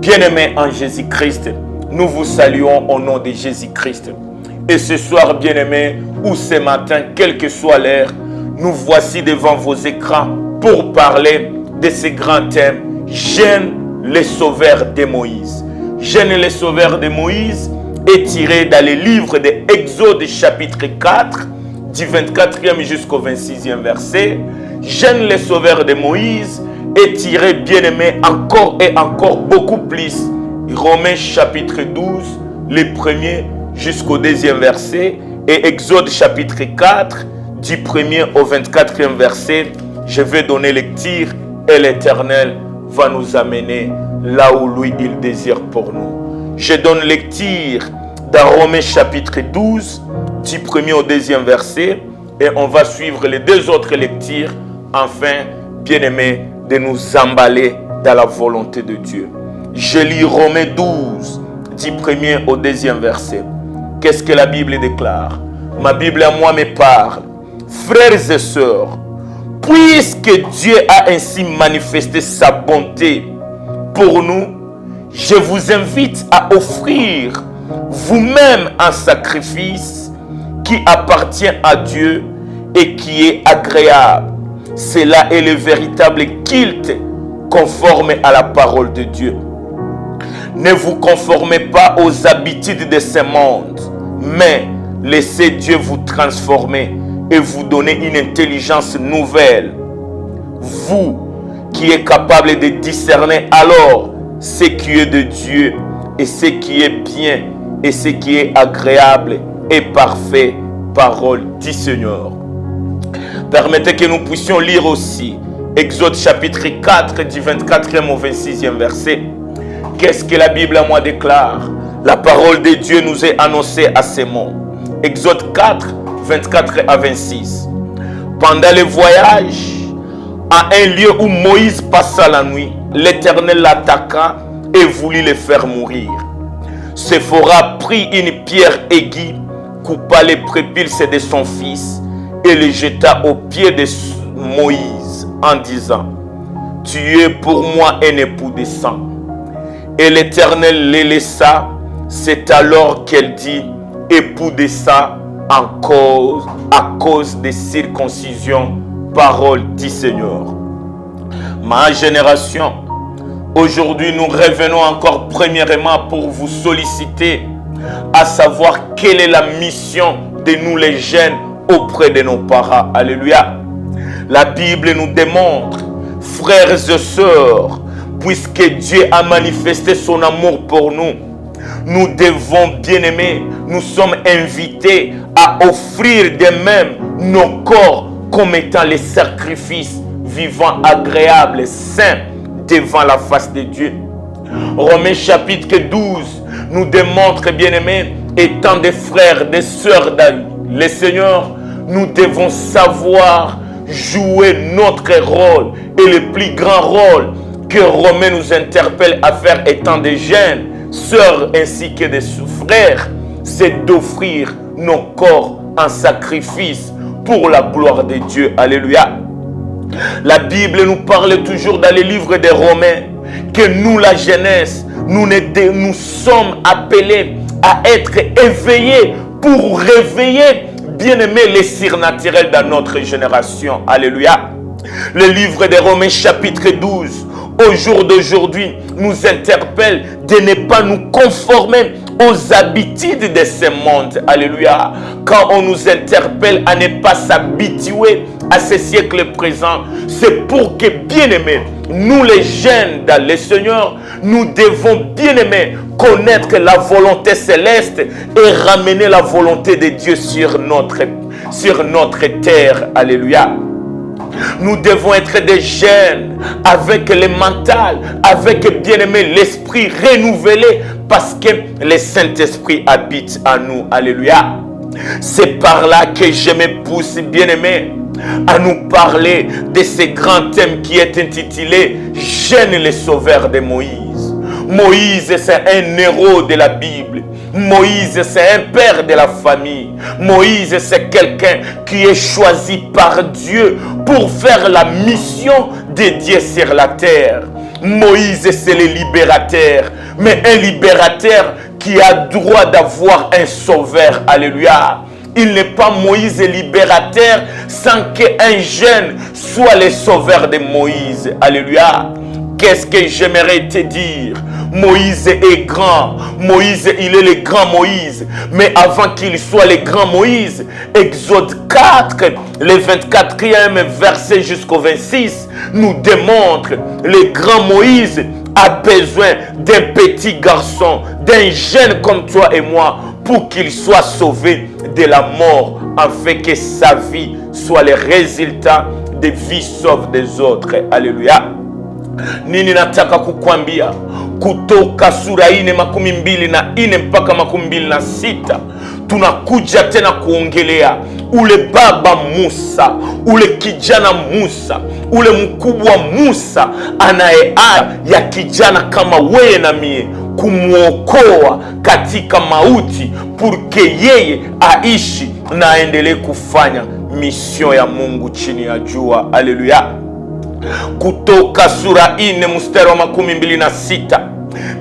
Bien-aimés en Jésus-Christ, nous vous saluons au nom de Jésus-Christ. Et ce soir, bien-aimés, ou ce matin, quelle que soit l'heure, nous voici devant vos écrans pour parler de ce grand thème, Jeûne les sauveurs de Moïse. Jeûne les sauveurs de Moïse est tiré dans le livre de Exode chapitre 4, du 24e jusqu'au 26e verset. Jeûne les sauveurs de Moïse est tiré, bien-aimé, encore et encore beaucoup plus. Romains chapitre 12, le premier jusqu'au 2e verset. Et Exode chapitre 4, du 1er au 24e verset. Je vais donner lecture et l'Éternel va nous amener là où lui il désire pour nous. Je donne lecture dans Romains chapitre 12, du 1er au 2e verset. Et on va suivre les deux autres lectures afin, bien-aimés, de nous emballer dans la volonté de Dieu. Je lis Romains 12, du 1er au 2e verset. Qu'est-ce que la Bible déclare? Ma Bible à moi me parle. Frères et sœurs, puisque Dieu a ainsi manifesté sa bonté pour nous, je vous invite à offrir vous-même un sacrifice qui appartient à Dieu et qui est agréable. Cela est le véritable culte conforme à la parole de Dieu. Ne vous conformez pas aux habitudes de ce monde, mais laissez Dieu vous transformer et vous donner une intelligence nouvelle. Vous qui êtes capable de discerner alors ce qui est de Dieu et ce qui est bien et ce qui est agréable et parfait, parole du Seigneur. Permettez que nous puissions lire aussi Exode chapitre 4 du 24e au 26e verset. Qu'est-ce que la Bible à moi déclare? La parole de Dieu nous est annoncée à ces mots. Exode 4, 24 à 26. Pendant le voyage, à un lieu où Moïse passa la nuit, l'Éternel l'attaqua et voulut le faire mourir. Séphora prit une pierre aiguë, coupa les prépuces de son fils et le jeta aux pieds de Moïse en disant: tu es pour moi un époux de sang. Et l'Éternel les laissa. C'est alors qu'elle dit époux de sang à cause des circoncisions, parole du Seigneur. Ma génération, aujourd'hui nous revenons encore premièrement pour vous solliciter à savoir quelle est la mission de nous les jeunes auprès de nos parents. Alléluia. La Bible nous démontre, frères et sœurs, puisque Dieu a manifesté son amour pour nous, nous devons, bien-aimés, nous sommes invités à offrir de même nos corps comme étant les sacrifices vivants, agréables, saints devant la face de Dieu. Romains chapitre 12 nous démontre, bien-aimés, étant des frères, des sœurs dans le Seigneur, nous devons savoir jouer notre rôle et le plus grand rôle que Romains nous interpelle à faire étant des jeunes, sœurs ainsi que des frères, c'est d'offrir nos corps en sacrifice pour la gloire de Dieu. Alléluia. La Bible nous parle toujours dans les livres des Romains que nous, la jeunesse, nous sommes appelés à être éveillés pour réveiller, bien-aimés, les surnaturels dans notre génération. Alléluia. Le livre des Romains chapitre 12, au jour d'aujourd'hui, nous interpelle de ne pas nous conformer aux habitudes de ce monde. Alléluia. Quand on nous interpelle à ne pas s'habituer à ce siècle présent, c'est pour que, bien-aimés, nous les jeunes dans le Seigneur, nous devons, bien-aimés, connaître la volonté céleste et ramener la volonté de Dieu sur notre terre. Alléluia. Nous devons être des jeunes avec le mental, avec, bien-aimé, l'esprit renouvelé parce que le Saint-Esprit habite en nous. Alléluia. C'est par là que je me pousse, bien-aimé, à nous parler de ce grand thème qui est intitulé « Jeûne les sauveurs de Moïse ». Moïse, c'est un héros de la Bible. Moïse, c'est un père de la famille. Moïse, c'est quelqu'un qui est choisi par Dieu pour faire la mission de Dieu sur la terre. Moïse, c'est le libérateur. Mais un libérateur qui a droit d'avoir un sauveur. Alléluia. Il n'est pas Moïse libérateur sans qu'un jeune soit le sauveur de Moïse. Alléluia. Qu'est-ce que j'aimerais te dire? Moïse est grand. Moïse, il est le grand Moïse. Mais avant qu'il soit le grand Moïse, Exode 4, le 24e verset jusqu'au 26, nous démontre le grand Moïse a besoin d'un petit garçon, d'un jeune comme toi et moi, pour qu'il soit sauvé de la mort, afin que sa vie soit le résultat des vies sauves des autres. Alléluia. Nini nataka kukwambia kutoka sura 4:24 mpaka 26, tunakuja tena kuongelea ule baba Musa, ule kijana Musa, ule mkubwa Musa anayeaya ya kijana kama wewe na mie, kumuokoa katika mauti, purke yeye aishi na aendelee kufanya mission ya Mungu chini ya jua. Haleluya. Kutoka sura 4 mstari wa 26,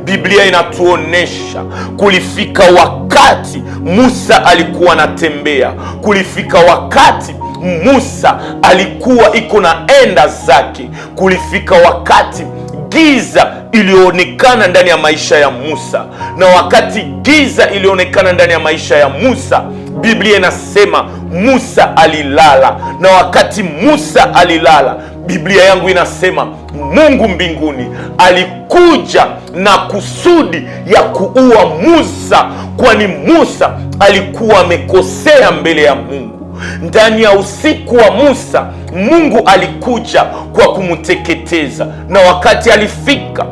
Biblia inatuonesha kulifika wakati Musa alikuwa anatembea, kulifika wakati Musa alikuwa iko naenda zake, kulifika wakati giza ilionekana ndani ya maisha ya Musa. Na wakati giza ilionekana ndani ya maisha ya Musa, Biblia inasema Musa alilala. Na wakati Musa alilala, Biblia yangu inasema Mungu mbinguni alikuja na kusudi ya kuua Musa, kwani Musa alikuwa amekosea mbele ya Mungu. Ndani ya usiku wa Musa, Mungu alikuja kwa kumteketeza. Na wakati alifika,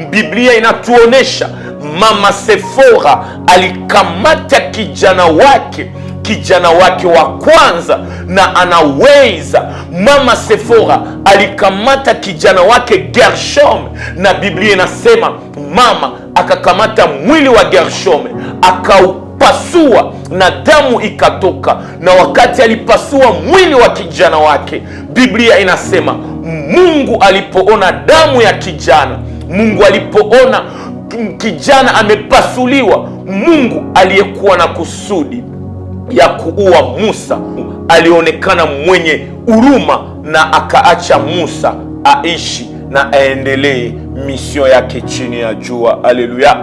Biblia inatuonesha mama Sefora alikamata kijana wake wa kwanza, na anaweza mama Sefora alikamata kijana wake Gershom, na Biblia inasema mama akakamata mwili wa Gershom akaupasua na damu ikatoka. Na wakati alipasua mwili wa kijana wake, Biblia inasema Mungu alipoona damu ya kijana, Mungu alipoona kijana amepasuliwa, Mungu aliyekuwa na kusudi ya kuua Musa alionekana mwenye huruma, na akaacha Musa aishi na aendelee mission yake chini ya jua. Haleluya.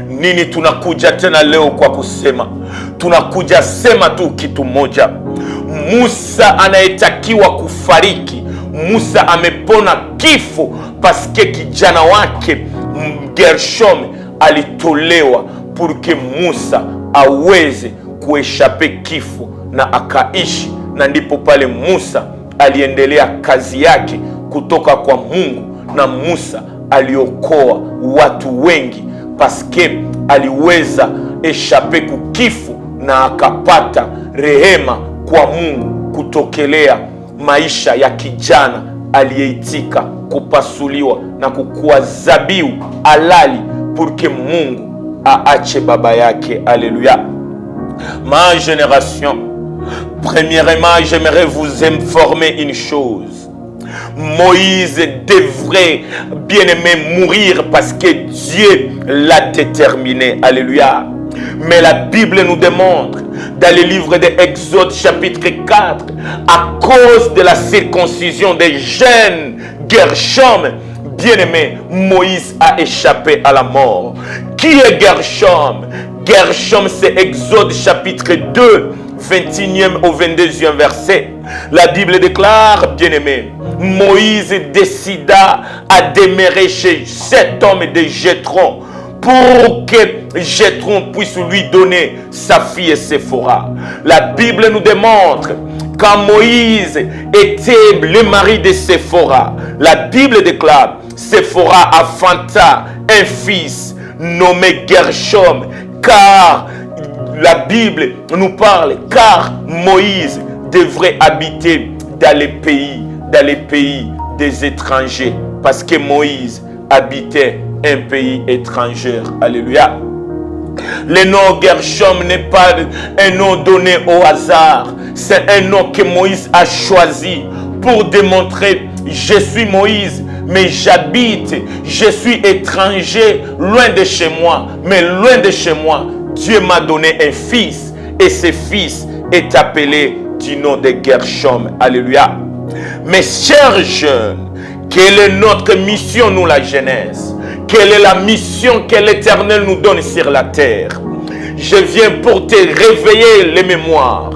Nini tunakuja tena leo kwa kusema? Tunakuja sema tu kitu moja. Musa anayetakiwa kufariki, Musa amepona kifo paske kijana wake Gershom alitolewa purke Musa aweze kueshape kifo na akaishi. Na ndipo pale Musa aliendelea kazi yake kutoka kwa Mungu, na Musa aliokoa watu wengi paske aliweza eshape kukifo na akapata rehema kwa Mungu kutokelea maisha ya kijana aliyeitika kupasuliwa na kukuwa zabiu halali purke Mungu aache baba yake. Alléluia. Ma génération, premièrement, j'aimerais vous informer une chose. Moïse devrait, bien aimé, mourir parce que Dieu l'a déterminé. Alléluia. Mais la Bible nous démontre dans le livre de Exode chapitre 4, à cause de la circoncision des jeunes Gershom, bien-aimé, Moïse a échappé à la mort. Qui est Gershom? Gershom, c'est Exode chapitre 2, 21e au 22e verset. La Bible déclare, bien-aimé, Moïse décida à demeurer chez cet homme de Jéthro pour que Jéthro puisse lui donner sa fille Séphora. La Bible nous démontre quand Moïse était le mari de Séphora, la Bible déclare, Séphora enfanta un fils nommé Gershom, car la Bible nous parle, car Moïse devrait habiter dans les pays des étrangers, parce que Moïse habitait un pays étranger. Alléluia. Le nom Gershom n'est pas un nom donné au hasard. C'est un nom que Moïse a choisi pour démontrer, je suis Moïse, mais j'habite, je suis étranger, loin de chez moi. Mais loin de chez moi, Dieu m'a donné un fils, et ce fils est appelé du nom de Gershom. Alléluia. Mes chers jeunes, quelle est notre mission, nous, la jeunesse? Quelle est la mission que l'Éternel nous donne sur la terre? Je viens pour te réveiller les mémoires.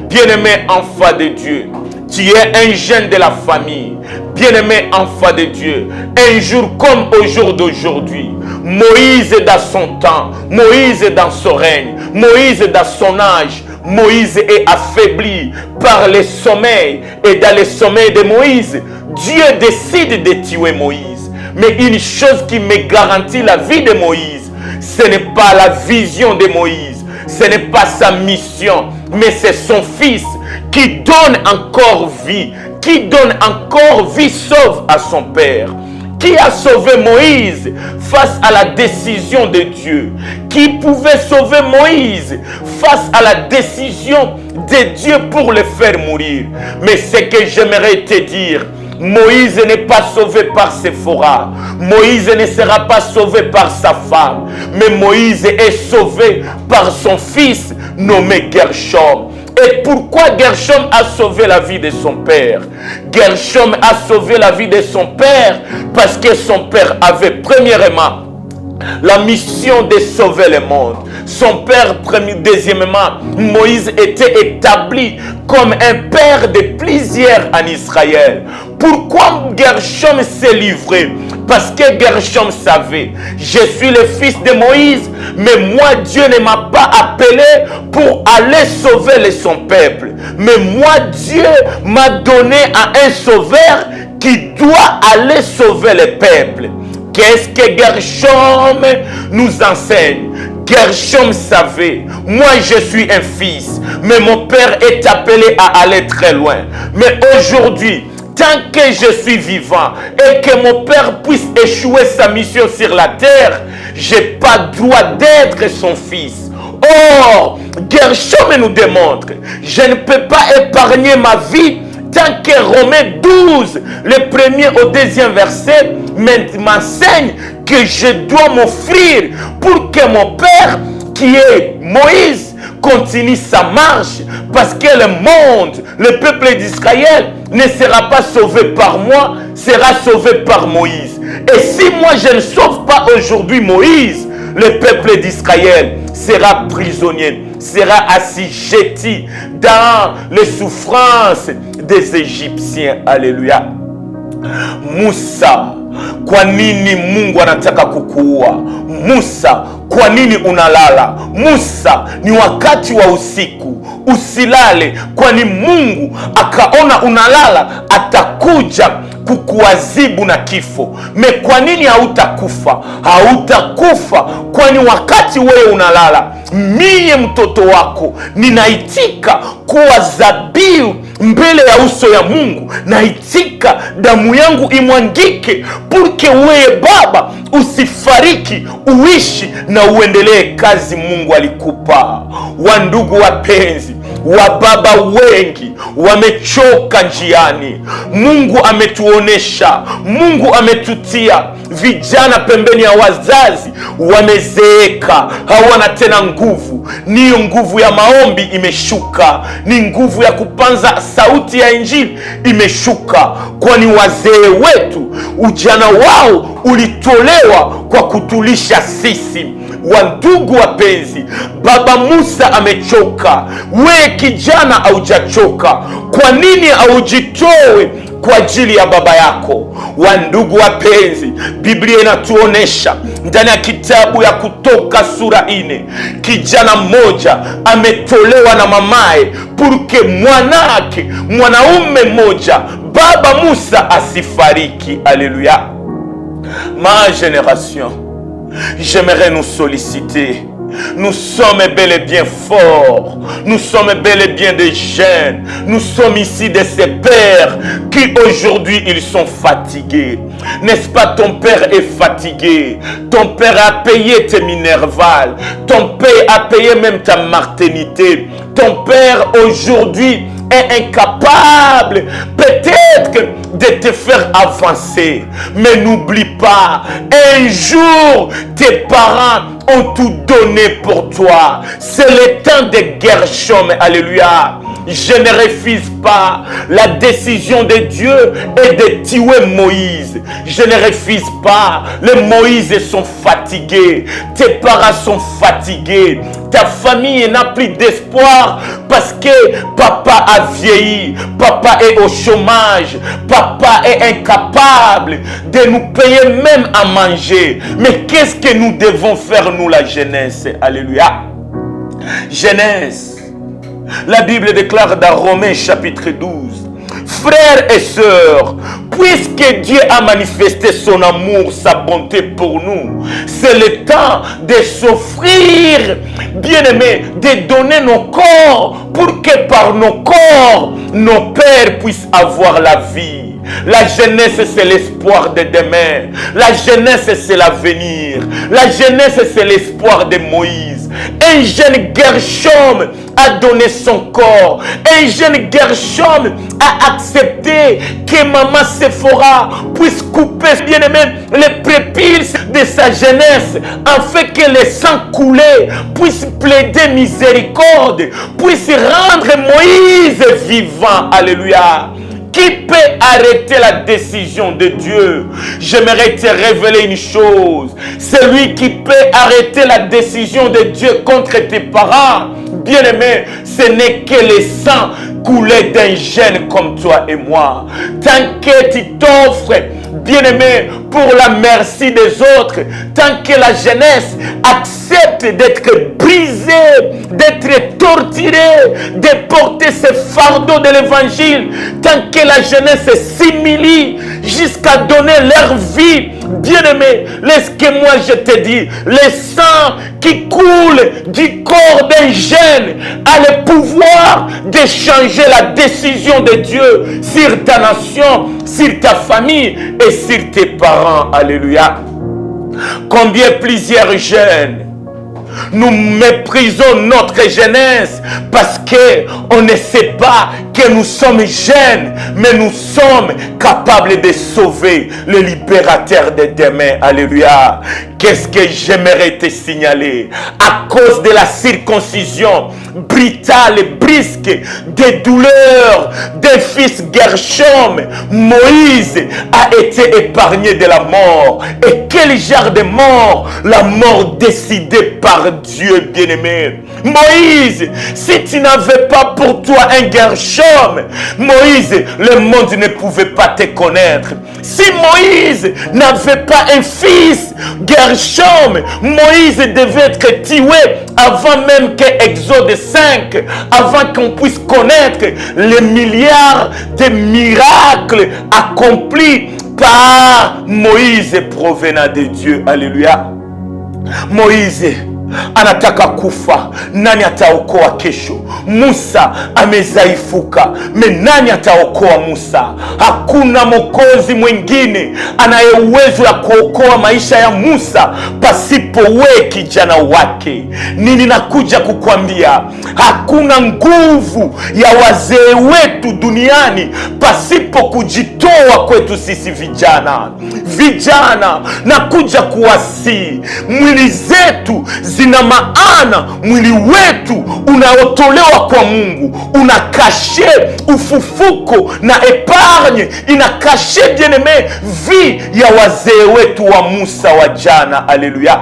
Bien-aimé enfant de Dieu, tu es un jeune de la famille. Bien-aimé enfant de Dieu, un jour comme au jour d'aujourd'hui, Moïse dans son temps, Moïse dans son règne, Moïse dans son âge, Moïse est affaibli par le sommeil. Et dans le sommeil de Moïse, Dieu décide de tuer Moïse. Mais une chose qui me garantit la vie de Moïse, ce n'est pas la vision de Moïse, ce n'est pas sa mission, mais c'est son fils qui donne encore vie, sauve à son père. Qui a sauvé Moïse face à la décision de Dieu? Qui pouvait sauver Moïse face à la décision de Dieu pour le faire mourir? Mais ce que j'aimerais te dire, Moïse n'est pas sauvé par Séphora. Moïse ne sera pas sauvé par sa femme. Mais Moïse est sauvé par son fils nommé Gershom. Et pourquoi Gershom a sauvé la vie de son père? Gershom a sauvé la vie de son père parce que son père avait premièrement la mission de sauver le monde. Son père, deuxièmement, Moïse était établi comme un père de plusieurs en Israël. Pourquoi Gershom s'est livré? Parce que Gershom savait, je suis le fils de Moïse, mais moi Dieu ne m'a pas appelé pour aller sauver son peuple. Mais moi Dieu m'a donné à un sauveur qui doit aller sauver le peuple. Qu'est-ce que Gershom nous enseigne? Gershom savait, moi je suis un fils, mais mon père est appelé à aller très loin. Mais aujourd'hui, tant que je suis vivant et que mon père puisse échouer sa mission sur la terre, je n'ai pas droit d'être son fils. Or, Gershom nous démontre, je ne peux pas épargner ma vie tant que Romains 12, le premier au deuxième verset, m'enseigne que je dois m'offrir pour que mon père, qui est Moïse, continue sa marche, parce que le monde, le peuple d'Israël ne sera pas sauvé par moi, sera sauvé par Moïse. Et si moi je ne sauve pas aujourd'hui Moïse, le peuple d'Israël sera prisonnier, sera assujetti dans les souffrances des Égyptiens. Alléluia. Musa, kwa nini Mungu anataka kukuua? Musa, kwa nini unalala? Musa, ni wakati wa usiku, usilale, kwani Mungu akaona unalala, atakuja kukuadhibu na kifo. Me kwa nini hautakufa? Hautakufa kwani wakati wewe unalala, mie mtoto wako ninaitika kuwa dhabihu mbele ya uso ya Mungu. Naitika damu yangu imwangike porque wewe baba usifariki, uishi na uendelee kazi Mungu alikupa. Wandugu wapenzi, wababa wengi wamechoka njiani. Mungu ametuonesha, Mungu ametutia vijana pembeni ya wazazi, wamezeeka, hawana tena nguvu. Niyo nguvu ya maombi imeshuka, ni nguvu ya kupanza sauti ya injili imeshuka, kwani wazee wetu ujana wao ulitolewa kwa kutulisha sisi. Wandugu wapenzi, baba Musa amechoka, we kijana haujachoka. Kwa nini haujitoe kwa ajili ya baba yako? Wandugu wapenzi, Biblia inatuonesha ndani ya kitabu ya Kutoka sura 4, kijana mmoja ametolewa na mamaye purke mwanake, mwanaume mmoja, baba Musa asifariki. Alléluia. Ma génération, j'aimerais nous solliciter. Nous sommes bel et bien forts. Nous sommes bel et bien des jeunes. Nous sommes ici de ces pères qui aujourd'hui ils sont fatigués. N'est-ce pas, ton père est fatigué. Ton père a payé tes minervales. Ton père a payé même ta maternité. Ton père aujourd'hui est incapable peut-être de te faire avancer. Mais n'oublie pas, un jour, tes parents ont tout donné pour toi. C'est le temps de Gershom. Alléluia. Je ne refuse pas la décision de Dieu et de tuer Moïse. Je ne refuse pas. Les Moïse sont fatigués. Tes parents sont fatigués. Ta famille n'a plus d'espoir parce que papa a vieilli. Papa est au chômage. Papa est incapable de nous payer même à manger. Mais qu'est-ce que nous devons faire, nous, la jeunesse? Alléluia. Jeunesse. La Bible déclare dans Romains chapitre 12, frères et sœurs, puisque Dieu a manifesté son amour, sa bonté pour nous, c'est le temps de s'offrir, bien-aimés, de donner nos corps pour que par nos corps, nos pères puissent avoir la vie. La jeunesse, c'est l'espoir de demain. La jeunesse, c'est l'avenir. La jeunesse, c'est l'espoir de Moïse. Un jeune Gershom a donné son corps. Un jeune Gershom a accepté que maman Séphora puisse couper, bien aimé, les prépuces de sa jeunesse, afin que le sang coulé puisse plaider miséricorde, puisse rendre Moïse vivant. Alléluia. Qui peut arrêter la décision de Dieu? J'aimerais te révéler une chose. Celui qui peut arrêter la décision de Dieu contre tes parents, bien-aimé, ce n'est que le sang coulé d'un jeune comme toi et moi. Tant que tu t'offres, bien-aimé, pour la merci des autres, tant que la jeunesse accepte d'être brisée, d'être torturée, de porter ce fardeau de l'évangile, tant que la jeunesse s'humilie jusqu'à donner leur vie, bien-aimé, laisse que moi je te dis, le sang qui coule du corps d'un jeune a le pouvoir de changer la décision de Dieu sur ta nation, sur ta famille et sur tes parents. Alléluia. Combien plusieurs jeunes nous méprisons notre jeunesse parce qu'on ne sait pas que nous sommes jeunes, mais nous sommes capables de sauver le libérateur de demain. Alléluia. Qu'est-ce que j'aimerais te signaler? À cause de la circoncision brutale et brisque, des douleurs d'un fils Gershom, Moïse a été épargné de la mort. Et quel genre de mort? La mort décidée par Dieu, bien-aimé. Moïse, si tu n'avais pas pour toi un Gershom, Moïse, le monde ne pouvait pas te connaître. Si Moïse n'avait pas un fils Gershom, Moïse devait être tué avant même que Exode 5, avant qu'on puisse connaître les milliards de miracles accomplis par Moïse provenant de Dieu. Alléluia. Moïse anataka kufa, nani ataokoa kesho? Musa amezaifuka, me nani ataokoa Musa? Hakuna mwokozi mwingine anaye uwezo ya kuokoa maisha ya Musa pasipo we kijana wake. Nini nakuja kukwambia? Hakuna nguvu ya wazee wetu duniani pasipo kujitoa kwetu sisi vijana. Vijana, nakuja kuwasi, mwili zetu zina maana. Mwili wetu unaotolewa kwa Mungu unakashe ufufuko na epargne, inakashe bien-aimé vie ya wazee wetu wa Musa wa jana. Alléluia.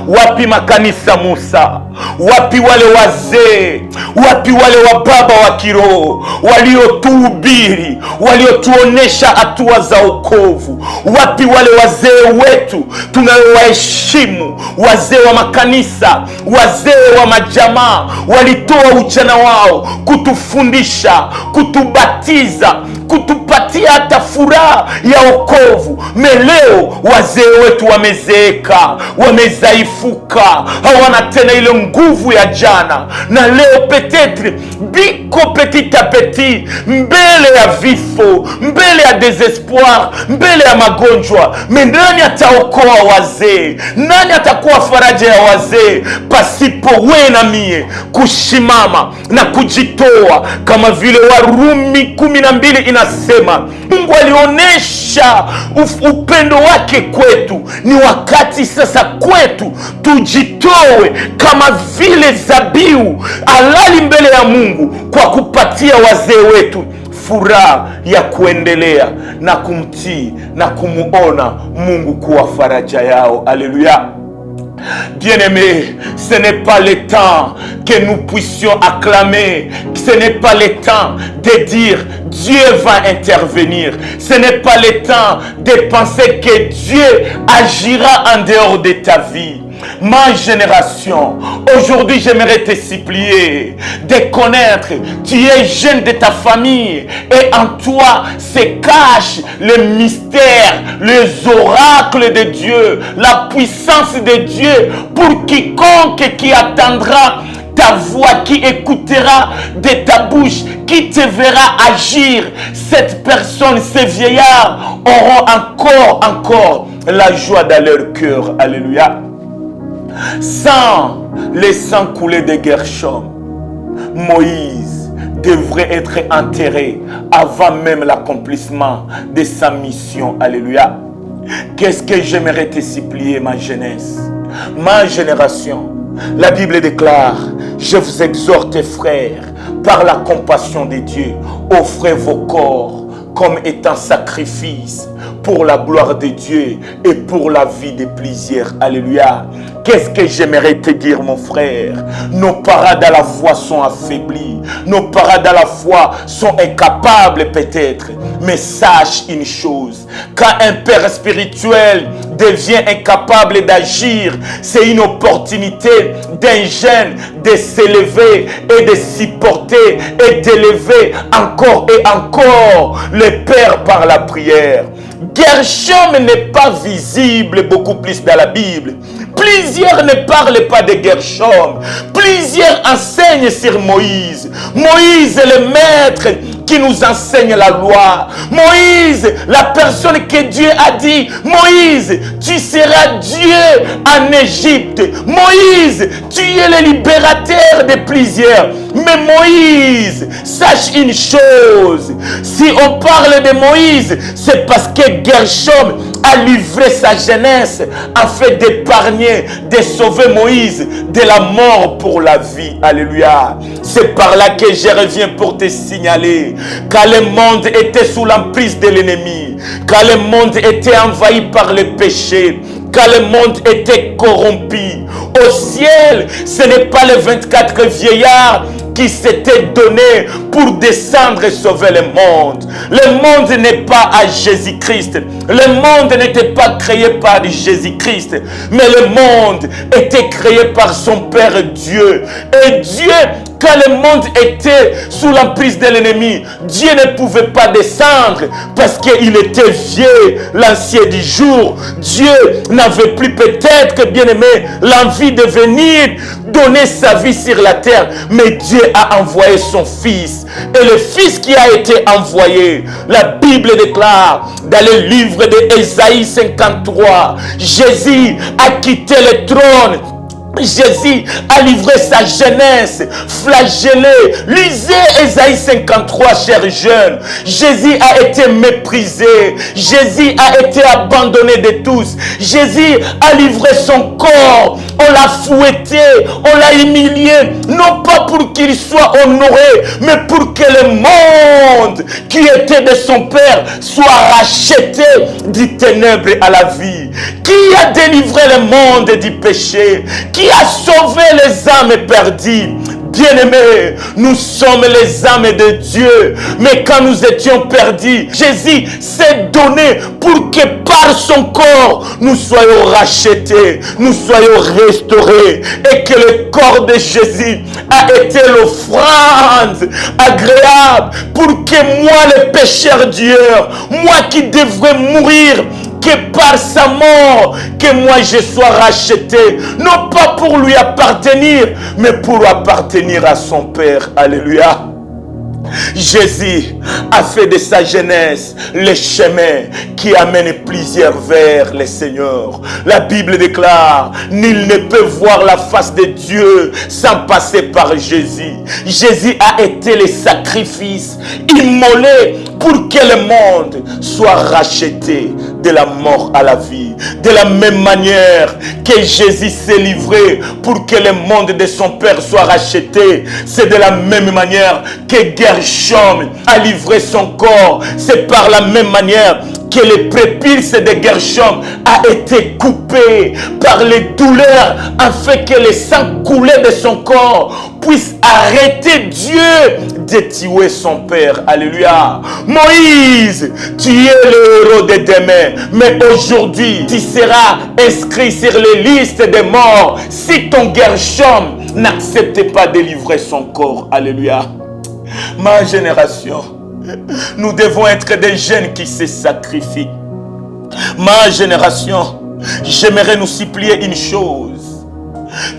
Wapi makanisa Musa? Wapi wale wazee? Wapi wale wababa wa kiroho waliotuhubiri, waliotuonesha hatua za wokovu? Wapi wale wazee wetu tunayowaheshimu? Wazee wa makanisa, wazee wa majamaa, walitoa ujana wao kutufundisha, kutubatiza, kutupa kutupatia hata furaha ya wokovu. Leo wazee wetu wamezeeka, wamezaifuka, hawana tena ile nguvu ya jana. Na leo peut-être biko petit à petit mbele ya vifo, mbele ya desespoir, mbele ya magonjwa. Nani ataokoa wazee? Nani atakuwa faraja ya wazee pasipo wewe na mie kushimama na kujitoa? Kama vile Warumi 12 inasema, Mungu alionyesha upendo wake kwetu. Ni wakati sasa kwetu tujitoe kama vile zabihu halali mbele ya Mungu, kwa kupatia wazee wetu furaha ya kuendelea na kumtii na kumuona Mungu kuwa faraja yao. Alléluia. Bien-aimés, ce n'est pas le temps que nous puissions acclamer, ce n'est pas le temps de dire Dieu va intervenir, ce n'est pas le temps de penser que Dieu agira en dehors de ta vie. Ma génération, aujourd'hui j'aimerais te supplier de connaître, tu es jeune de ta famille et en toi se cache le mystère, les oracles de Dieu, la puissance de Dieu pour quiconque qui attendra ta voix, qui écoutera de ta bouche, qui te verra agir. Cette personne, ces vieillards auront encore la joie dans leur cœur. Alléluia. Sans le sang coulé de Gershom, Moïse devrait être enterré avant même l'accomplissement de sa mission. Alléluia. Qu'est-ce que j'aimerais te supplier, ma jeunesse, ma génération? La Bible déclare, je vous exhorte, frères, par la compassion de Dieu, offrez vos corps comme étant sacrifice pour la gloire de Dieu et pour la vie de plusieurs. Alléluia. Qu'est-ce que j'aimerais te dire, mon frère? Nos parents dans la foi sont affaiblis. Nos parents dans la foi sont incapables peut-être. Mais sache une chose, quand un père spirituel devient incapable d'agir, c'est une opportunité d'un jeune de s'élever et de supporter et d'élever encore et encore le Père par la prière. Gershom n'est pas visible beaucoup plus dans la Bible. Plusieurs ne parlent pas de Gershom. Plusieurs enseignent sur Moïse. Moïse est le maître qui nous enseigne la loi. Moïse, la personne que Dieu a dit, Moïse, tu seras Dieu en Égypte. Moïse, tu es le libérateur de plusieurs. Mais Moïse, sache une chose, si on parle de Moïse, c'est parce que Gershom a livré sa jeunesse afin d'épargner, de sauver Moïse de la mort pour la vie. Alléluia. C'est par là que je reviens pour te signaler, quand le monde était sous l'emprise de l'ennemi, quand le monde était envahi par le péché, quand le monde était corrompu, au ciel, ce n'est pas les 24 vieillards qui s'était donné pour descendre et sauver le monde. Le monde n'est pas à Jésus-Christ. Le monde n'était pas créé par Jésus-Christ, mais le monde était créé par son Père Dieu. Et Dieu, quand le monde était sous l'emprise de l'ennemi, Dieu ne pouvait pas descendre parce qu'il était vieux, l'ancien du jour. Dieu n'avait plus peut-être, bien aimé, l'envie de venir donner sa vie sur la terre, mais Dieu a envoyé son Fils. Et le Fils qui a été envoyé, la Bible déclare dans le livre d'Ésaïe 53, Jésus a quitté le trône. Jésus a livré sa jeunesse flagellée. Lisez Ésaïe 53, chers jeunes. Jésus a été méprisé. Jésus a été abandonné de tous. Jésus a livré son corps. On l'a fouetté, on l'a humilié, non pas pour qu'il soit honoré, mais pour que le monde qui était de son Père soit racheté du ténèbre à la vie. Qui a délivré le monde du péché? Qui a sauvé les âmes perdues? Bien-aimés, nous sommes les âmes de Dieu. Mais quand nous étions perdus, Jésus s'est donné pour que par son corps, nous soyons rachetés, nous soyons restaurés. Et que le corps de Jésus a été l'offrande agréable pour que moi, le pécheur Dieu, moi qui devrais mourir, que par sa mort, que moi je sois racheté, non pas pour lui appartenir, mais pour appartenir à son Père. Alléluia. Jésus a fait de sa jeunesse le chemin qui amène plusieurs vers le Seigneur. La Bible déclare: nul ne peut voir la face de Dieu sans passer par Jésus. Jésus a été le sacrifice immolé pour que le monde soit racheté de la mort à la vie. De la même manière que Jésus s'est livré pour que le monde de son Père soit racheté, c'est de la même manière que Gershom a livré son corps. C'est par la même manière que le prépuce de Gershom a été coupé par les douleurs afin que le sang coulé de son corps puisse arrêter Dieu de tuer son père. Alléluia. Moïse, tu es le héros de demain, mais aujourd'hui tu seras inscrit sur les listes des morts si ton Gershom n'accepte pas de livrer son corps. Alléluia. Ma génération, nous devons être des jeunes qui se sacrifient. Ma génération, j'aimerais nous supplier une chose.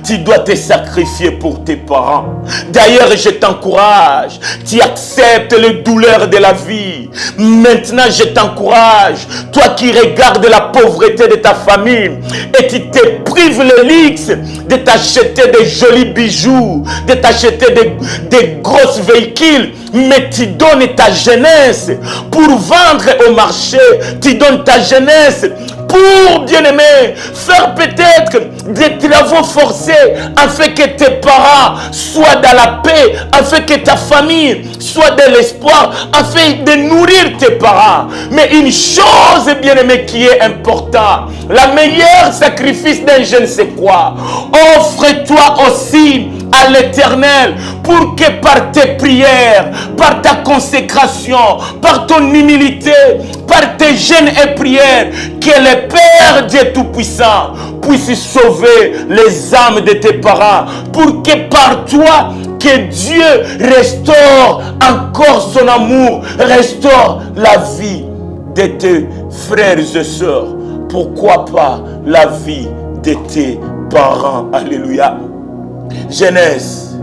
Tu dois te sacrifier pour tes parents. D'ailleurs, je t'encourage. Tu acceptes les douleurs de la vie. Maintenant, je t'encourage. Toi qui regardes la pauvreté de ta famille et tu te prives le luxe de t'acheter des jolis bijoux, de t'acheter des grosses véhicules, mais tu donnes ta jeunesse pour vendre au marché. Tu donnes ta jeunesse pour, bien-aimé, faire peut-être des travaux forcés afin que tes parents soient dans la paix, afin que ta famille soit de l'espoir, afin de nourrir tes parents. Mais une chose, bien-aimé, qui est importante, la meilleure sacrifice d'un jeune, c'est quoi? Offre-toi aussi à l'Éternel pour que par tes prières, par ta consécration, par ton humilité, par tes jeûnes et prières, que le Père Dieu Tout-Puissant puisse sauver les âmes de tes parents, pour que par toi, que Dieu restaure encore son amour, restaure la vie de tes frères et sœurs. Pourquoi pas la vie de tes parents? Alléluia. Jeunesse,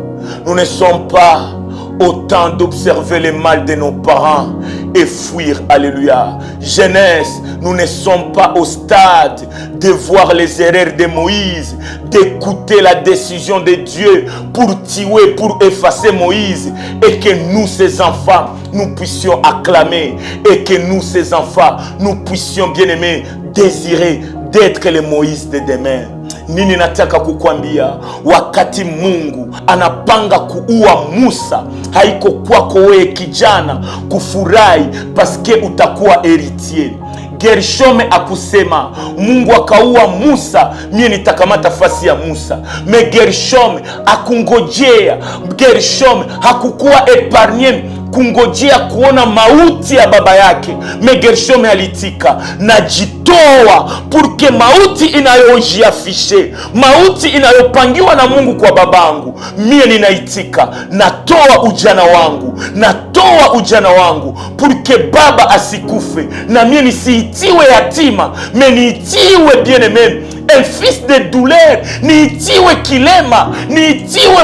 nous ne sommes pas au temps d'observer le mal de nos parents et fuir. Alléluia. Jeunesse, nous ne sommes pas au stade de voir les erreurs de Moïse, d'écouter la décision de Dieu pour tuer, pour effacer Moïse, et que nous, ces enfants, nous puissions acclamer, et que nous, ces enfants, nous puissions, bien aimer, désirer d'être le Moïse de demain. Nini nataka kukwambia, wakati Mungu anapanga kuua Musa, haiko kwako wewe kijana kufurahi paske utakuwa héritier. Gershome akusema Mungu akaua Musa, mie nitakamata fasi ya Musa. Me Gershome akungojea. Gershome hakukuwa epargne kungojea kuona mauti ya baba yake. Me Gershome alitika, najitoa porque mauti inayojiafishe, mauti inayopangiwa na Mungu kwa babangu, mie ninaitika. Natoa ujana wangu, natoa ujana wangu porque baba asikufe na mie nisiitiwe yatima, me niitiwe bien-aimé un fils de douleur, niitiwe kilema, niitiwe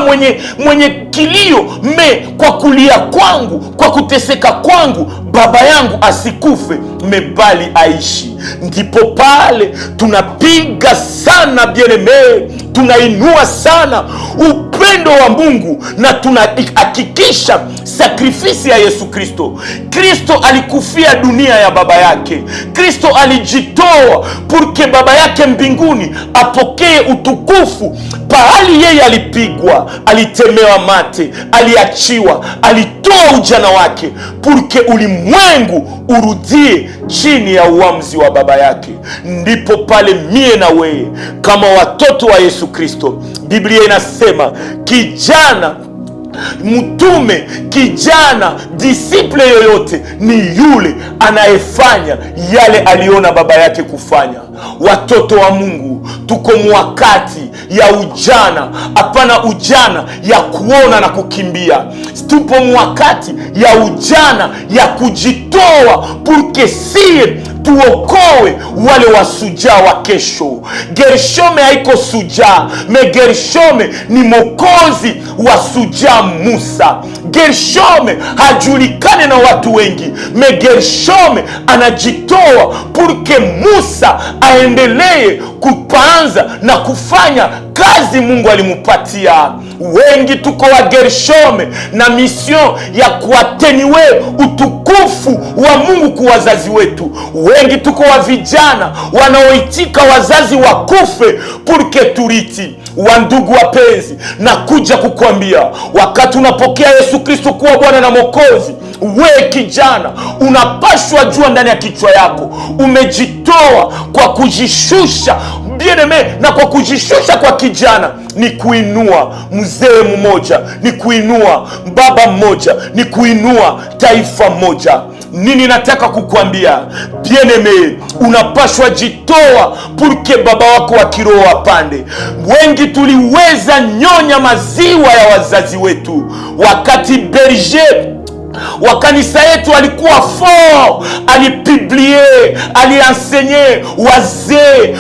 mwenye kilio. Me kwa kulia kwangu, kwa kuteseka kwangu, baba yangu asikufe, me bali aishi. Ndipo pale tunapiga sana bien-aimé, tunainua sana upendo wa Mungu na tunahakikisha sakrifisi ya Yesu Kristo. Kristo alikufia dunia ya baba yake. Kristo alijitoa porque baba yake mbinguni apokee utukufu. Pahali yeye alipigwa, alitemewa mate, aliachiwa, alitoa ujana wake porque ulimwengu urudie chini ya uamuzi wa baba yake. Ndipo pale mie na wewe kama watoto wa Yesu Kristo, Biblia inasema kijana Mtume, kijana, disiple yoyote ni yule anayefanya yale aliona baba yake kufanya. Watoto wa Mungu, tuko mwakati ya ujana, hapana ujana ya kuona na kukimbia. Tupo mwakati ya ujana ya kujitoa purke sie tuokoe wale wasujaa wa kesho. Gershome haiko sujaa, me Gershome ni mokozi wa sujaa Musa. Gershome hajulikane na watu wengi, me Gershome anajitoa purke Musa aendelee kupanza na kufanya kazi Mungu alimupatia. Wengi tuko wa Gershome na mission ya kuateniwe utukufu wa Mungu kwa wazazi wetu. Wengi tuko wa vijana wanaoitika wazazi wakufe purke turiti. Wandugu wapenzi, na kuja kukwambia, wakati unapokea Yesu Kristo kuwa Bwana na Mwokozi, we kijana unapashwa jua ndani ya kichwa yako umejitoa kwa kujishusha bien-aime, na kwa kujishusha kwa kijana ni kuinua mzee mmoja, ni kuinua baba mmoja, ni kuinua taifa moja. Nini nataka kukwambia bien-aime, unapashwa jitoa purke baba wako wa kiroho apande. Wengi tuliweza nyonya maziwa ya wazazi wetu, wakati berger wa kanisa yetu alikuwa fort, alipiblie, aliensenye.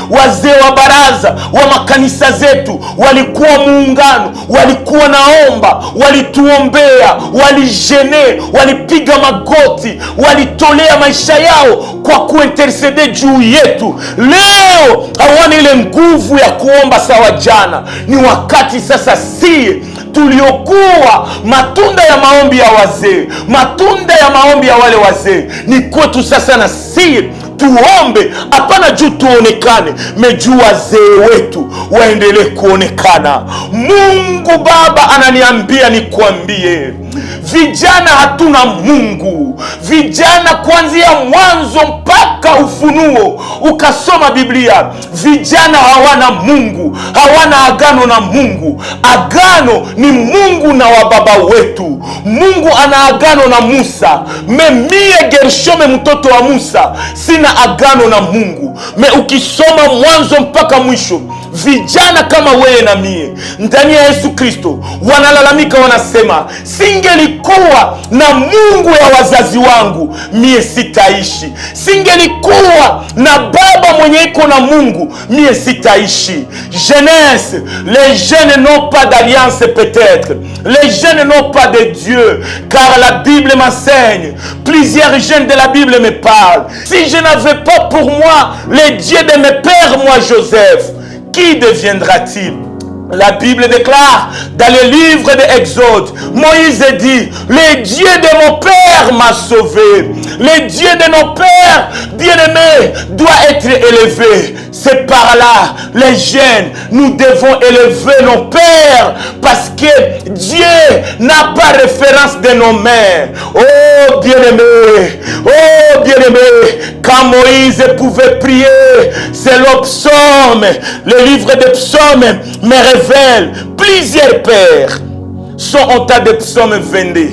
Wazee wa baraza wa makanisa zetu walikuwa muungano, walikuwa naomba, walituombea, walijene, walipiga magoti, walitolea maisha yao kwa kuintercede juu yetu. Leo hawana ile nguvu ya kuomba sawa jana. Ni wakati sasa sie tuliokuwa matunda ya maombi ya wazee, matunda ya maombi ya wale wazee, ni kwetu sasa na si tuombe, hapana juu tuonekane, mejuu wazee wetu waendelee kuonekana. Mungu Baba ananiambia nikwambie, vijana hatuna Mungu. Vijana kuanzia mwanzo mpaka Ufunuo ukasoma Biblia, vijana hawana Mungu, hawana agano na Mungu. Agano ni Mungu na wababa wetu. Mungu ana agano na Musa. Mie Gershome mtoto wa Musa sina agano na Mungu. Ukisoma mwanzo mpaka mwisho, vijana kama wewe na mie ndani ya Yesu Kristo wanalalamika, wanasema singelikuwa na Mungu ya wazazi wangu mie sitaishi. Singelikuwa na baba mwenye iko na Mungu mie sitaishi. Jeunesse, les jeunes n'ont pas d'alliance peut-être. Les jeunes n'ont pas de Dieu, car la Bible m'enseigne. Plusieurs jeunes de la Bible me parlent. Si je n'avais pas pour moi les dieux de mes pères, moi Joseph, qui deviendra-t-il? La Bible déclare dans le livre de Exode, Moïse dit, le Dieu de mon père m'a sauvé. Le Dieu de nos pères bien-aimés doit être élevé. C'est par là, les jeunes, nous devons élever nos pères, parce que Dieu n'a pas référence de nos mères. Oh bien-aimé, oh bien-aimé, quand Moïse pouvait prier, c'est le psaume, le livre des psaumes me révèle plusieurs pères sont en tas de psaumes 22,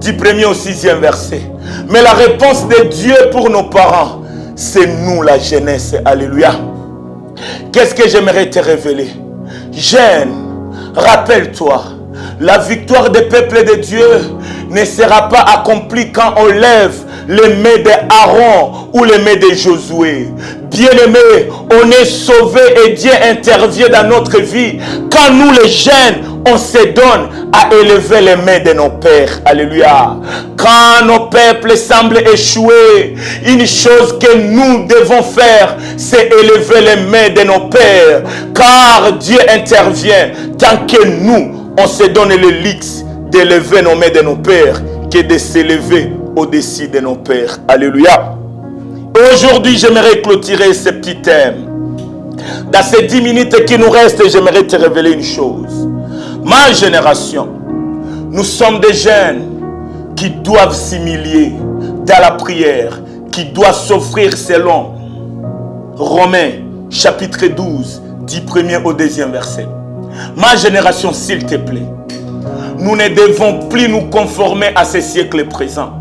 du 1er au 6e verset. Mais la réponse de Dieu pour nos parents, c'est nous la jeunesse. Alléluia. Qu'est-ce que j'aimerais te révéler? Jeune, rappelle-toi, la victoire des peuples de Dieu ne sera pas accomplie quand on lève les mains d'Aaron ou les mains de Josué. Bien-aimés, on est sauvés et Dieu intervient dans notre vie quand nous les jeunes, on se donne à élever les mains de nos pères. Alléluia. Quand nos peuples semblent échouer, une chose que nous devons faire, c'est élever les mains de nos pères. Car Dieu intervient tant que nous, on se donne le luxe d'élever nos mains de nos pères que de s'élever au-dessus de nos pères. Alléluia. Aujourd'hui, j'aimerais clôturer ce petit thème. Dans ces 10 minutes qui nous restent, j'aimerais te révéler une chose. Ma génération, nous sommes des jeunes qui doivent s'humilier dans la prière, qui doivent s'offrir selon Romains chapitre 12, du 1er au 2e verset. Ma génération, s'il te plaît, nous ne devons plus nous conformer à ce siècle présent.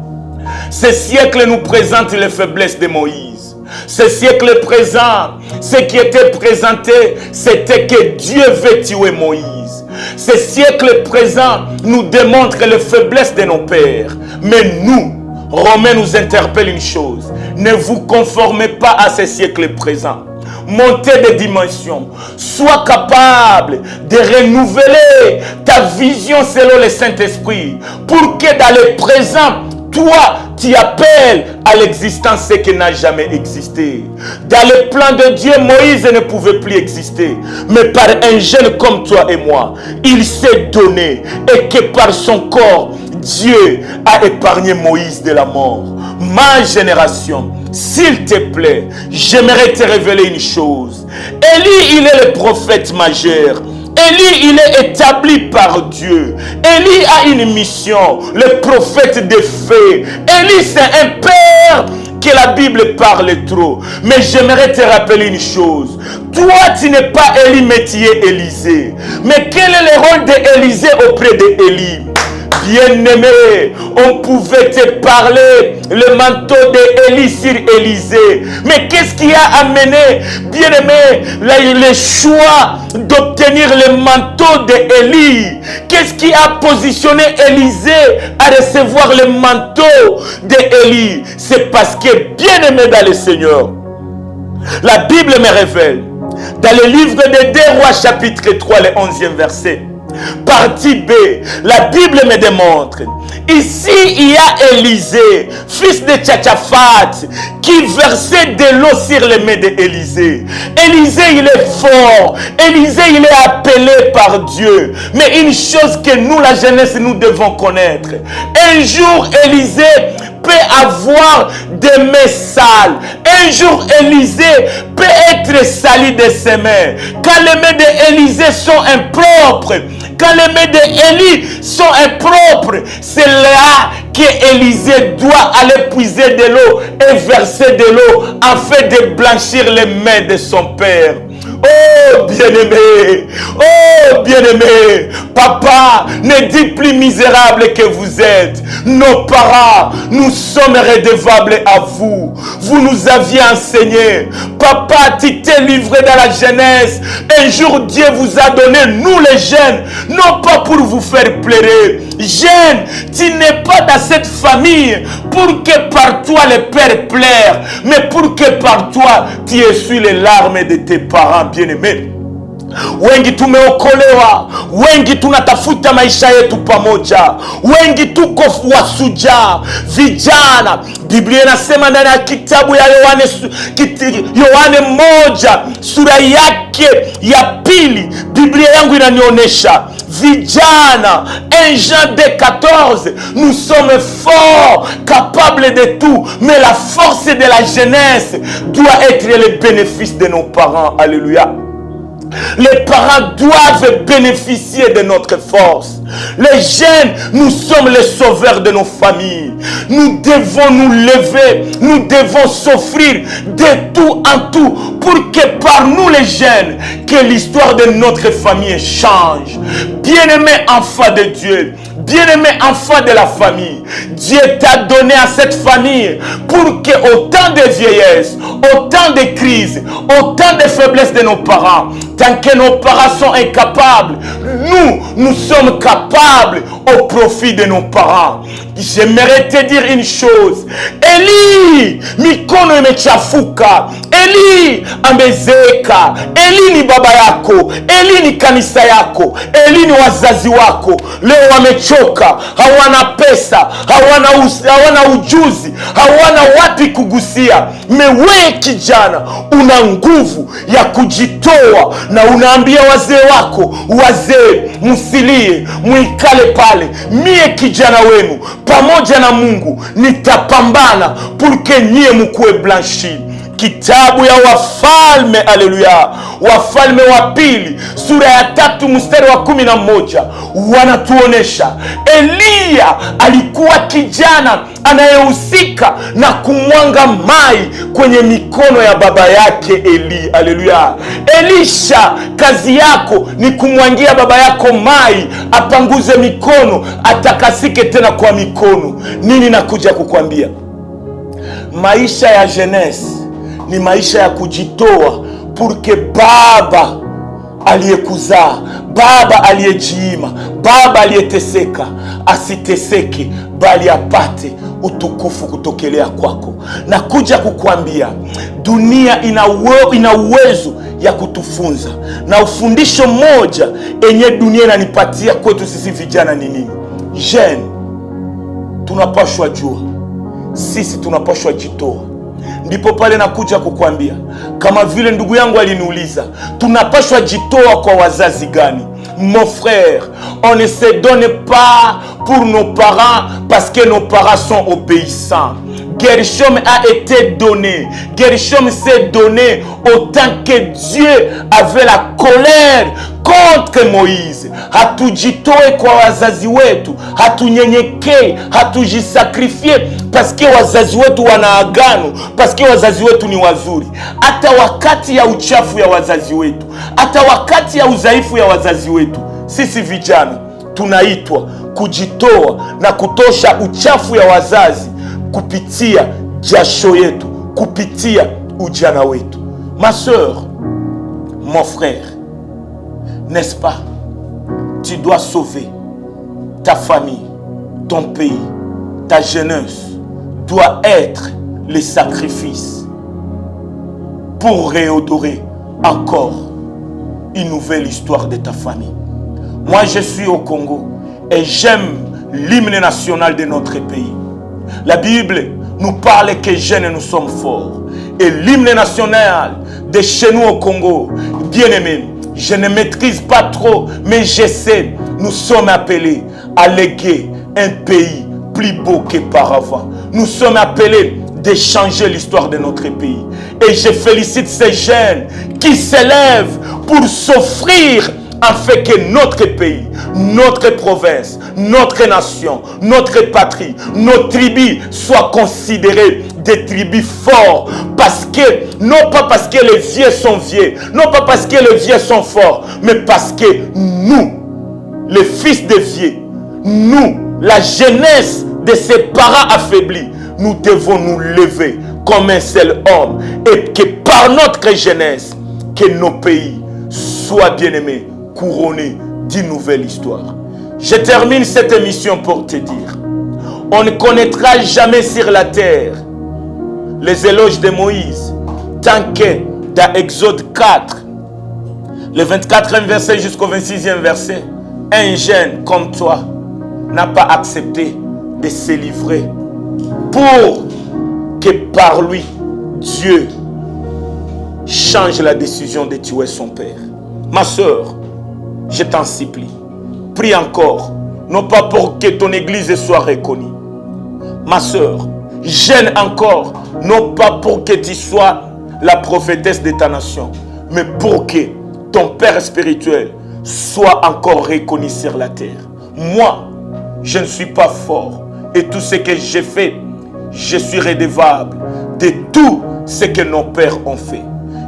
Ce siècle nous présente les faiblesses de Moïse. Ce siècle présent, ce qui était présenté, c'était que Dieu veut tuer Moïse. Ce siècle présent nous démontre les faiblesses de nos pères. Mais nous, Romains nous interpelle une chose. Ne vous conformez pas à ce siècle présent. Montez de dimensions. Sois capable de renouveler ta vision selon le Saint-Esprit. Pour que dans le présent, toi, tu appelles à l'existence ce qui n'a jamais existé. Dans le plan de Dieu, Moïse ne pouvait plus exister. Mais par un jeune comme toi et moi, il s'est donné. Et que par son corps, Dieu a épargné Moïse de la mort. Ma génération, s'il te plaît, j'aimerais te révéler une chose. Élie, il est le prophète majeur. Élie, il est établi par Dieu. Élie a une mission, le prophète des faits. Élie, c'est un père que la Bible parle trop. Mais j'aimerais te rappeler une chose. Toi, tu n'es pas Élie, mais tu es Élisée. Mais quel est le rôle d'Élisée auprès d'Élie? Bien-aimé, on pouvait te parler le manteau d'Élie sur Élisée. Mais qu'est-ce qui a amené, bien-aimé, le choix d'obtenir le manteau d'Élie? Qu'est-ce qui a positionné Élisée à recevoir le manteau d'Élie? C'est parce que, bien-aimé dans le Seigneur, la Bible me révèle, dans le livre de 2 Rois chapitre 3, le 11e verset, partie B, la Bible me démontre. Ici, il y a Élisée, fils de Tchachaphat, qui versait de l'eau sur les mains d'Élisée. Élisée, il est fort. Élisée, il est appelé par Dieu. Mais une chose que nous, la jeunesse, nous devons connaître. Un jour, Élisée peut avoir des mains sales. Un jour, Élisée peut être sali de ses mains. Quand les mains d'Élisée sont impropres, quand les mains d'Élie sont impropres, c'est là qu'Élisée doit aller puiser de l'eau et verser de l'eau afin de blanchir les mains de son père. Oh bien-aimé, oh bien-aimé, papa, ne dis plus misérable que vous êtes. Nos parents, nous sommes redevables à vous. Vous nous aviez enseigné. Papa, tu t'es livré dans la jeunesse. Un jour, Dieu vous a donné, nous les jeunes, non pas pour vous faire pleurer. Jeune, tu n'es pas dans cette famille pour que par toi le Père plaire, mais pour que par toi tu essuies les larmes de tes parents bien-aimés. Wengi tumeokolewa, wengi tunatafuta maisha yetu pamoja, wengi tuko wasuja vijana. Biblia inasema ndani ya kitabu ya Yohane 1 sura yake ya pili, Biblia yangu inanionyesha vijana, 1 Jean 2:14, nous sommes forts, capables de tout, mais la force de la jeunesse doit être le bénéfice de nos parents. Alléluia. Les parents doivent bénéficier de notre force. Les jeunes, nous sommes les sauveurs de nos familles. Nous devons nous lever, nous devons s'offrir de tout en tout pour que par nous les jeunes, que l'histoire de notre famille change. Bien-aimé enfant de Dieu, bien-aimé enfant de la famille, Dieu t'a donné à cette famille pour que au temps de vieillesse, au temps de crise, au temps de faiblesse de nos parents, tant que nos parents sont incapables, nous sommes capables au profit de nos parents. J'aimerais te dire une chose. Eli, mikono imechafuka. Eli amezeka. Eli ni baba yako. Eli ni kanisa yako. Eli ni wazazi wako. Leo wamechoka. Hawana pesa. Hawana ujuzi. Hawana wapi kugusia. Mewe kijana, una nguvu ya kujitoa na unaambia wazee wako, wazee msilie, muikale pale. Mie kijana wenu pamoja na Mungu nitapambana pour que nyie mukue blanchi. kitabu ya Wafalme, haleluya, Wafalme wa pili sura ya 3 mstari wa 11, wanatuonesha Eliya alikuwa kijana anayehusika na kumwanga mai kwenye mikono ya baba yake Eli. Haleluya. Elisha, kazi yako ni kumwangia baba yako mai, apanguze mikono, atakasike tena kwa mikono. Nini nakuja kukwambia? Maisha ya jeunesse ni maisha ya kujitoa purke baba aliyekuzaa, baba aliyejiima, baba aliyeteseka asiteseke, bali apate utukufu kutokelea kwako. Na kuja kukwambia dunia ina uwezo ya kutufunza, na ufundisho moja enye dunia inanipatia kwetu sisi vijana ni nini? Jeune, tunapashwa jua, sisi tunapashwa jitoa. Ndipo pale nakuja kukwambia, kama vile ndugu yangu aliniuliza, tunapashwa jitoa kwa wazazi gani? Mon frère, on ne se donne pas pour nos parents parce que nos parents sont obéissants. Gershom a été donné. Gershom s'est donné autant que Dieu avait la colère contre Moïse. Hatujitoe kwa wazazi wetu, hatunyenyekee, hatujisakrifie paske wazazi wetu wana agano, paske wazazi wetu ni wazuri. Hata wakati ya uchafu ya wazazi wetu, hata wakati ya udhaifu ya wazazi wetu, sisi vijana tunaitwa kujitoa na kutosha uchafu ya wazazi kupitia jasho yetu, kupitia ujana wetu. Ma sœur, mon frère, n'est-ce pas? Tu dois sauver ta famille, ton pays, ta jeunesse doit être le sacrifice pour redorer encore une nouvelle histoire de ta famille. Moi, je suis au Congo et j'aime l'hymne national de notre pays. La Bible nous parle que jeunes nous sommes forts. Et l'hymne national de chez nous au Congo, bien aimé, je ne maîtrise pas trop, mais je sais, nous sommes appelés à léguer un pays plus beau qu'auparavant. Nous sommes appelés de changer l'histoire de notre pays. Et je félicite ces jeunes qui s'élèvent pour s'offrir afin que notre pays, notre province, notre nation, notre patrie, nos tribus soient considérées des tribus forts. Parce que, non pas parce que les vieux sont vieux, non pas parce que les vieux sont forts, mais parce que nous, les fils des vieux, nous, la jeunesse de ces parents affaiblis, nous devons nous lever comme un seul homme. Et que par notre jeunesse, que nos pays soient bien-aimés, couronnés d'une nouvelle histoire. Je termine cette émission pour te dire, on ne connaîtra jamais sur la terre les éloges de Moïse tant que dans Exode 4, le 24e verset jusqu'au 26e verset, un jeune comme toi n'a pas accepté de se livrer pour que par lui, Dieu change la décision de tuer son père. Ma sœur, je t'en supplie, prie encore, non pas pour que ton église soit reconnue. Ma sœur, gêne encore, non pas pour que tu sois la prophétesse de ta nation, mais pour que ton père spirituel soit encore reconnu sur la terre. Moi, je ne suis pas fort, et tout ce que j'ai fait, je suis redevable de tout ce que nos pères ont fait.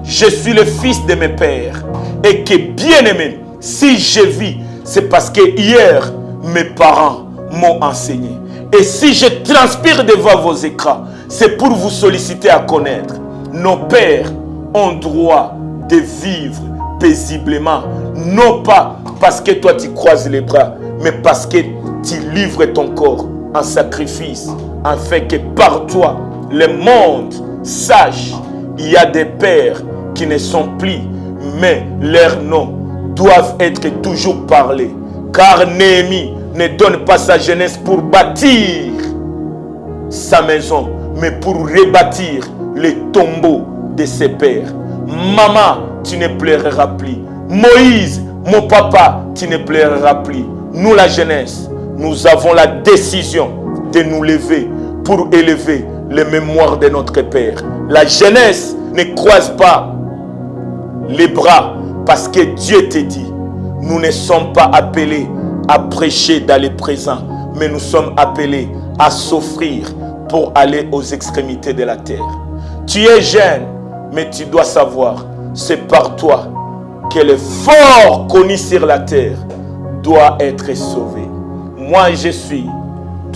Je suis le fils de mes pères, et que bien aimé, si je vis, c'est parce que hier, mes parents m'ont enseigné. Et si je transpire devant vos écrans, c'est pour vous solliciter à connaître. Nos pères ont droit de vivre paisiblement, non pas parce que toi tu croises les bras, mais parce que tu livres ton corps en sacrifice, afin que par toi, le monde sache il y a des pères qui ne sont plus, mais leurs noms doivent être toujours parlés. Car Néhémie ne donne pas sa jeunesse pour bâtir sa maison, mais pour rebâtir les tombeaux de ses pères. Maman, tu ne pleureras plus. Moïse, mon papa, tu ne pleureras plus. Nous, la jeunesse, nous avons la décision de nous lever pour élever les mémoires de notre père. La jeunesse Ne croise pas les bras parce que Dieu te dit, nous ne sommes pas appelés à prêcher dans le présent, mais nous sommes appelés à s'offrir pour aller aux extrémités de la terre. Tu es jeune, mais tu dois savoir, c'est par toi que le fort connu sur la terre doit être sauvé. Moi je suis,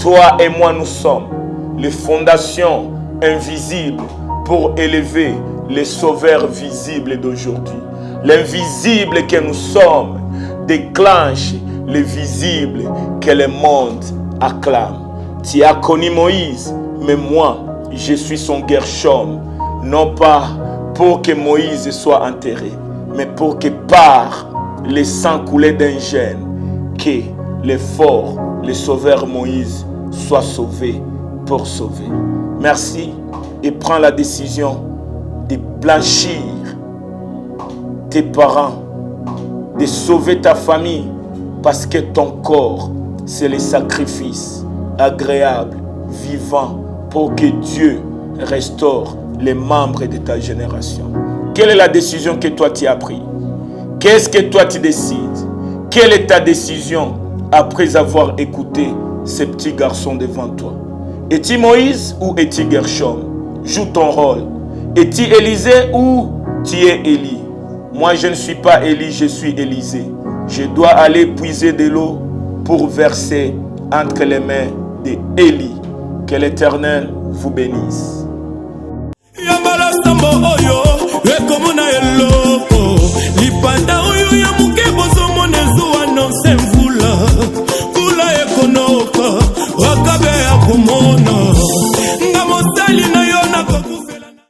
toi et moi nous sommes les fondations invisibles pour élever les sauveurs visibles d'aujourd'hui. L'invisible que nous sommes déclenche le visible que le monde acclame. Tu as connu Moïse, mais moi, je suis son Gershom, non pas pour que Moïse soit enterré, mais pour que par le sang coulé d'un gène, que le fort, le sauveur Moïse, soit sauvé pour sauver. Merci et prends la décision de blanchir tes parents, de sauver ta famille, parce que ton corps, c'est le sacrifice agréable, vivant, pour que Dieu restaure les membres de ta génération. Quelle est la décision que toi tu as prise? Qu'est-ce que toi tu décides? Quelle est ta décision après avoir écouté ces petits garçons devant toi? Es-tu Moïse ou es-tu Gershom? Joue ton rôle. Es-tu Élisée ou tu es Élie? Moi je ne suis pas Élie, je suis Élisée. Je dois aller puiser de l'eau pour verser entre les mains d'Élie. Que l'Éternel vous bénisse. Yambala sambo oyo, rekomuna yelo, lipanda